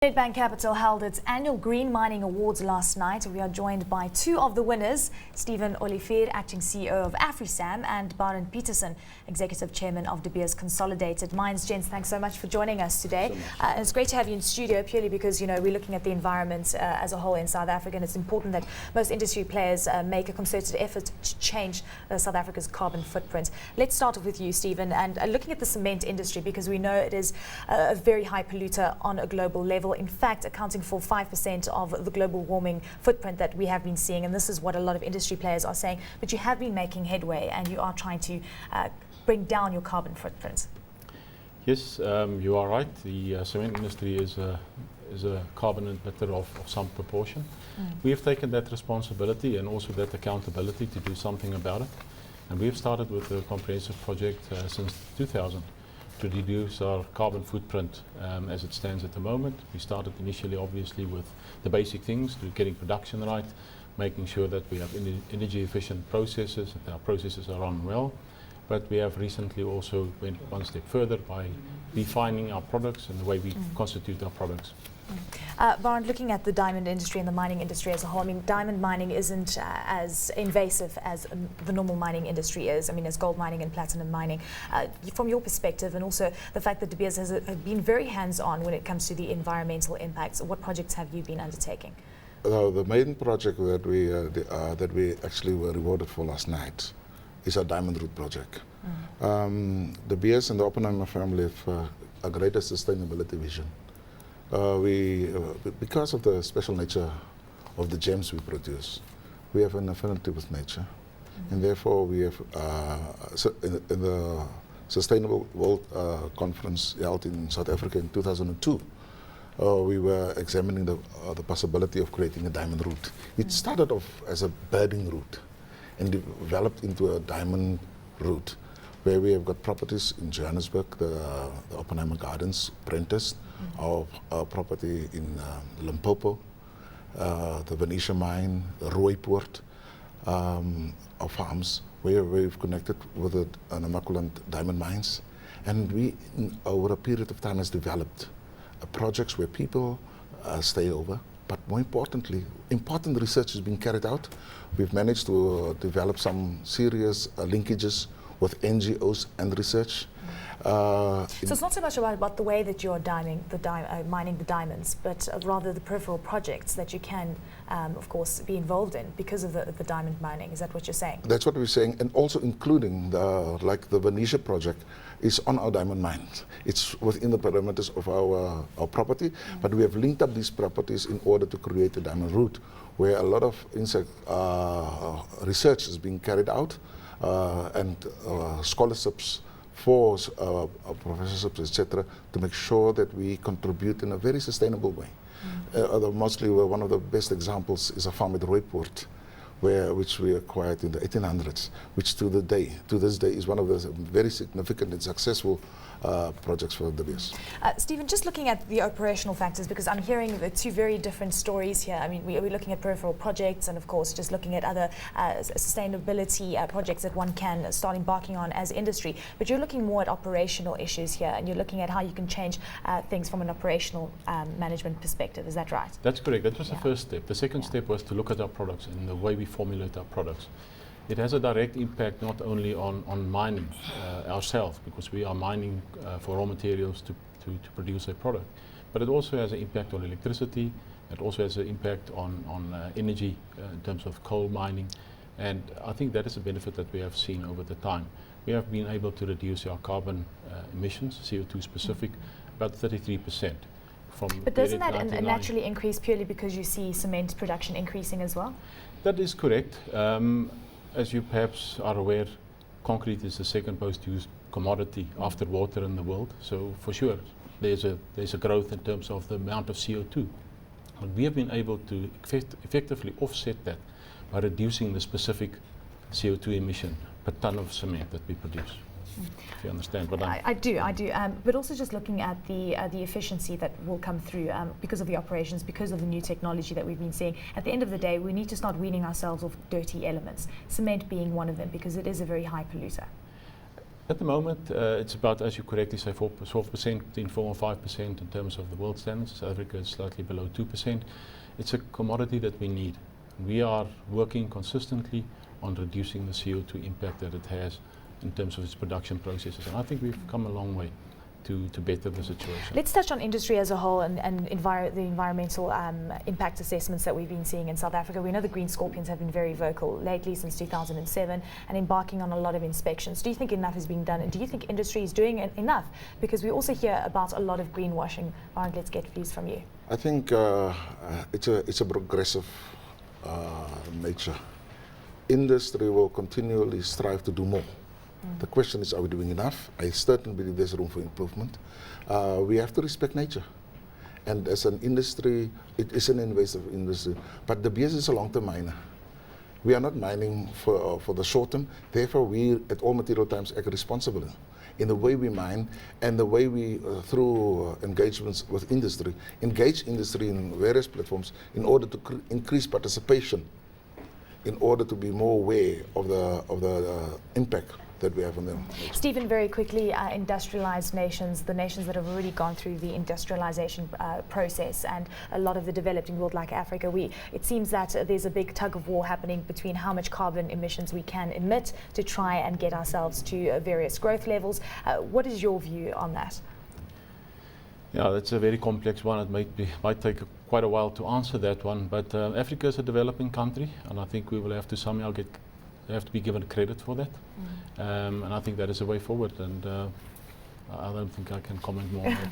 Nedbank Capital held its annual Green Mining Awards last night. We are joined by two of the winners, Stephan Olivier, Acting CEO of AfriSam, and Barend, Petersen, Executive Chairman of De Beers Consolidated Mines. Gents, thanks so much for joining us today. It's great to have you in studio purely because, we're looking at the environment as a whole in South Africa, and it's important that most industry players make a concerted effort to change South Africa's carbon footprint. Let's start off with you, Stephan, and looking at the cement industry, because we know it is a very high polluter on a global level. In fact, accounting for 5% of the global warming footprint that we have been seeing, and this is what a lot of industry players are saying. But you have been making headway, and you are trying to bring down your carbon footprint. Yes, you are right. The cement industry is a carbon emitter of some proportion. We have taken that responsibility and also that accountability to do something about it. And we have started with a comprehensive project since 2000. To reduce our carbon footprint as it stands at the moment. We started initially obviously with the basic things, to getting production right, making sure that we have energy efficient processes, that our processes are run well. But we have recently also went one step further by refining our products and the way we constitute our products. Barend, looking at the diamond industry and the mining industry as a whole, diamond mining isn't as invasive as the normal mining industry is. As gold mining and platinum mining. From your perspective, and also the fact that De Beers has been very hands-on when it comes to the environmental impacts, what projects have you been undertaking? The main project that we actually were rewarded for last night is our diamond route project. De Beers and the Oppenheimer family have a greater sustainability vision. Because of the special nature of the gems we produce, we have an affinity with nature, and therefore we have in the Sustainable World Conference held in South Africa in 2002, we were examining the possibility of creating a diamond route. It started off as a birding route and developed into a diamond route, where we have got properties in Johannesburg, the Oppenheimer Gardens, Prentice, our property in Limpopo, the Venetia mine, the Rooipoort, our farms, where we've connected with the Namaqualand diamond mines. And we, over a period of time, has developed projects where people stay over. But more importantly, important research is being carried out. We've managed to develop some serious linkages with NGOs and research. So it's not so much about the way that you're mining the diamonds, but rather the peripheral projects that you can, of course, be involved in because of the diamond mining. Is that what you're saying? That's what we're saying, and also including like the Venetia project is on our diamond mines. It's within the parameters of our property, but we have linked up these properties in order to create a diamond route, where a lot of research is being carried out, and scholarships for professorships, etc., to make sure that we contribute in a very sustainable way. Mostly one of the best examples is a farm at Rooipoort, which we acquired in the 1800s, which to this day is one of the very significant and successful projects for De Beers. Stephan, just looking at the operational factors, because I'm hearing the two very different stories here. We're looking at peripheral projects and, of course, just looking at other sustainability projects that one can start embarking on as industry. But you're looking more at operational issues here, and you're looking at how you can change things from an operational management perspective. Is that right? That's correct. That was the first step. The second step was to look at our products and the way we formulate our products. It has a direct impact not only on mining ourselves, because we are mining for raw materials to produce a product, but it also has an impact on electricity. It also has an impact on energy in terms of coal mining, and I think that is a benefit that we have seen over the time. We have been able to reduce our carbon emissions, CO2 specific, about 33%. But doesn't that naturally increase purely because you see cement production increasing as well? That is correct. As you perhaps are aware, concrete is the second most used commodity after water in the world. So for sure, there's a growth in terms of the amount of CO2. But we have been able to effectively offset that by reducing the specific CO2 emission per ton of cement that we produce. If you understand what I do. But also just looking at the efficiency that will come through because of the operations, because of the new technology that we've been seeing. At the end of the day, we need to start weaning ourselves off dirty elements, cement being one of them, because it is a very high polluter. At the moment, it's about, as you correctly say, 12%, between 4 and 5% in terms of the world standards. South Africa is slightly below 2%. It's a commodity that we need. We are working consistently on reducing the CO2 impact that it has in terms of its production processes. And I think we've come a long way to better the situation. Let's touch on industry as a whole and the environmental impact assessments that we've been seeing in South Africa. We know the Green Scorpions have been very vocal lately since 2007 and embarking on a lot of inspections. Do you think enough is being done, and do you think industry is doing enough? Because we also hear about a lot of greenwashing. Barend, let's get views from you. I think it's a progressive nature. Industry will continually strive to do more. The question is, are we doing enough? I certainly believe there's room for improvement. We have to respect nature. And as an industry, it is an invasive industry. But De Beers is a long-term miner. We are not mining for the short term. Therefore, we at All Material Times act responsibly in the way we mine and the way we, through engagements with industry, engage industry in various platforms in order to increase participation, in order to be more aware of the impact that we have on them. Stephen, very quickly, industrialized nations, the nations that have already gone through the industrialization process, and a lot of the developing world like Africa, it seems that there's a big tug of war happening between how much carbon emissions we can emit to try and get ourselves to various growth levels. What is your view on that? Yeah, that's a very complex one. It might take quite a while to answer that one, but Africa is a developing country, and I think we will have to somehow have to be given credit for that. And I think that is a way forward, and I don't think I can comment more on that.